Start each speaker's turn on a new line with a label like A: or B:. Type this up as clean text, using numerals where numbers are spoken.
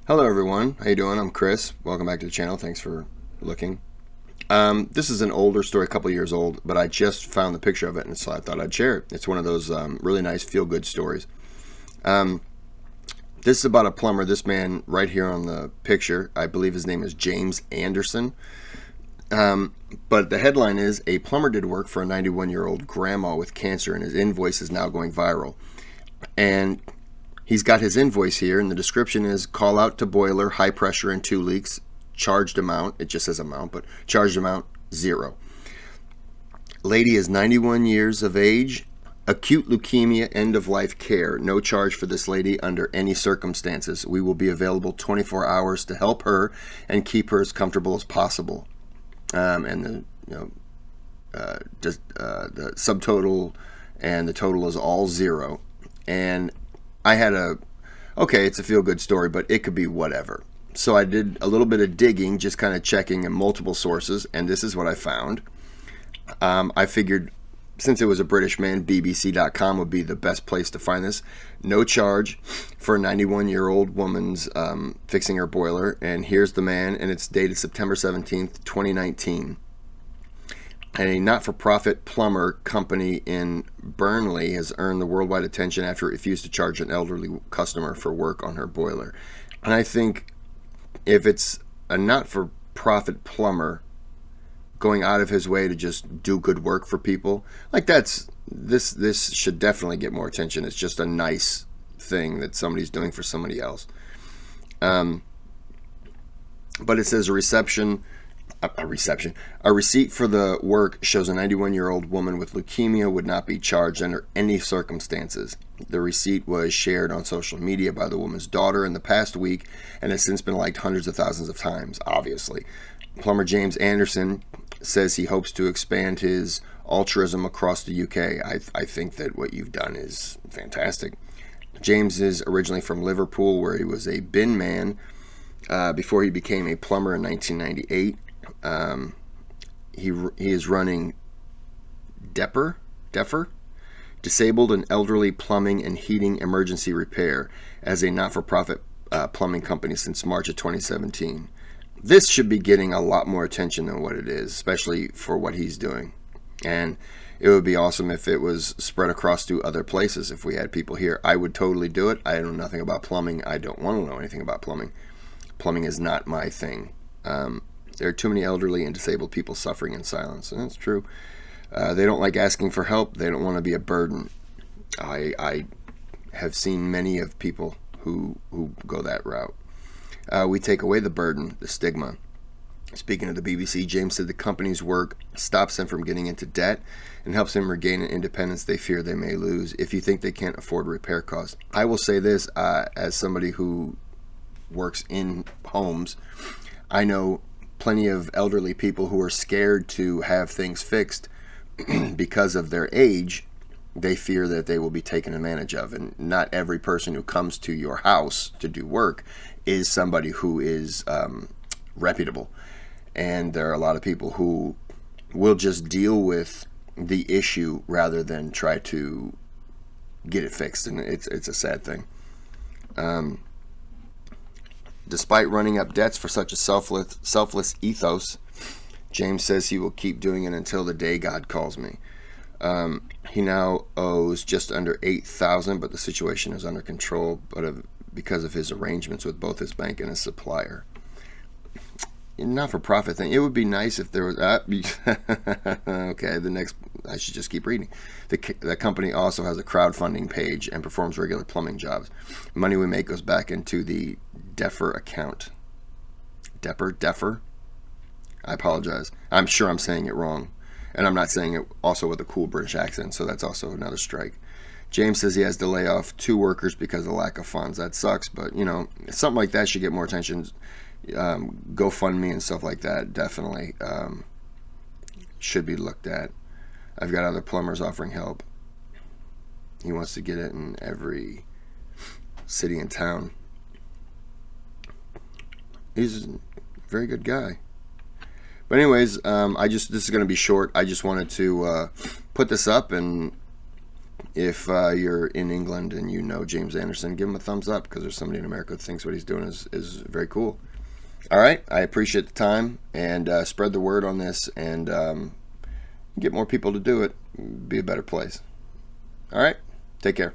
A: Hello everyone, how you doing? I'm Kris. Welcome back to the channel. Thanks for looking. This is an older story, a couple years old, but I just found the picture of it, and so I thought I'd share it. It's one of those really nice feel-good stories. This is about a plumber. This man right here on the picture, I believe his name is James Anderson. But the headline is, a plumber did work for a 91-year-old grandma with cancer, and his invoice is now going viral. And he's got his invoice here, and the description is, call out to boiler, high pressure and 2 leaks, charged amount, it just says amount, but charged amount, 0. Lady is 91 years of age, acute leukemia, end of life care. No charge for this lady under any circumstances. We will be available 24 hours to help her and keep her as comfortable as possible. And the subtotal and the total is all 0. And I had it's a feel-good story, but it could be whatever. So I did a little bit of digging, just kind of checking in multiple sources, and this is what I found. I figured since it was a British man, BBC.com would be the best place to find this. No charge for a 91-year-old woman's fixing her boiler, and here's the man, and it's dated September 17th, 2019. A not-for-profit plumber company in Burnley has earned the worldwide attention after it refused to charge an elderly customer for work on her boiler. And I think if it's a not-for-profit plumber going out of his way to just do good work for people, like this should definitely get more attention. It's just a nice thing that somebody's doing for somebody else. But it says a receipt for the work shows a 91-year-old woman with leukemia would not be charged under any circumstances. The receipt was shared on social media by the woman's daughter in the past week and has since been liked hundreds of thousands of times, obviously. Plumber James Anderson says he hopes to expand his altruism across the UK. I think that what you've done is fantastic. James is originally from Liverpool, where he was a bin man before he became a plumber in 1998. He is running Defer, Disabled and Elderly Plumbing and Heating Emergency Repair, as a not-for-profit plumbing company since March of 2017. This should be getting a lot more attention than what it is, especially for what he's doing. And it would be awesome if it was spread across to other places. If we had people here, I would totally do it. I know nothing about plumbing. I don't want to know anything about plumbing. Plumbing is not my thing. There are too many elderly and disabled people suffering in silence, and that's true. They don't like asking for help. They don't want to be a burden. I have seen many of people who go that route. We take away the burden, the stigma. Speaking of the BBC, James said the company's work stops them from getting into debt and helps them regain an independence they fear they may lose if you think they can't afford repair costs. I will say this, as somebody who works in homes, I know plenty of elderly people who are scared to have things fixed because of their age. They fear that they will be taken advantage of, and not every person who comes to your house to do work is somebody who is reputable. And there are a lot of people who will just deal with the issue rather than try to get it fixed, and it's a sad thing. Despite running up debts for such a selfless ethos, James says he will keep doing it until the day God calls me. He now owes just under $8,000, but the situation is under control because of his arrangements with both his bank and his supplier. Not-for-profit thing. It would be nice if there was... okay, I should just keep reading. The company also has a crowdfunding page and performs regular plumbing jobs. Money we make goes back into the Defer account. Defer? I apologize. I'm sure I'm saying it wrong. And I'm not saying it also with a cool British accent, so that's also another strike. James says he has to lay off 2 workers because of lack of funds. That sucks, but, something like that should get more attention. GoFundMe and stuff like that definitely should be looked at. I've got other plumbers offering help. He wants to get it in every city and town. He's a very good guy. But anyways, this is going to be short. I just wanted to put this up and if you're in England and you know James Anderson, give him a thumbs up, because there's somebody in America who thinks what he's doing is very cool. All right, I appreciate the time, and spread the word on this, and get more people to do it. Be a better place. All right, take care.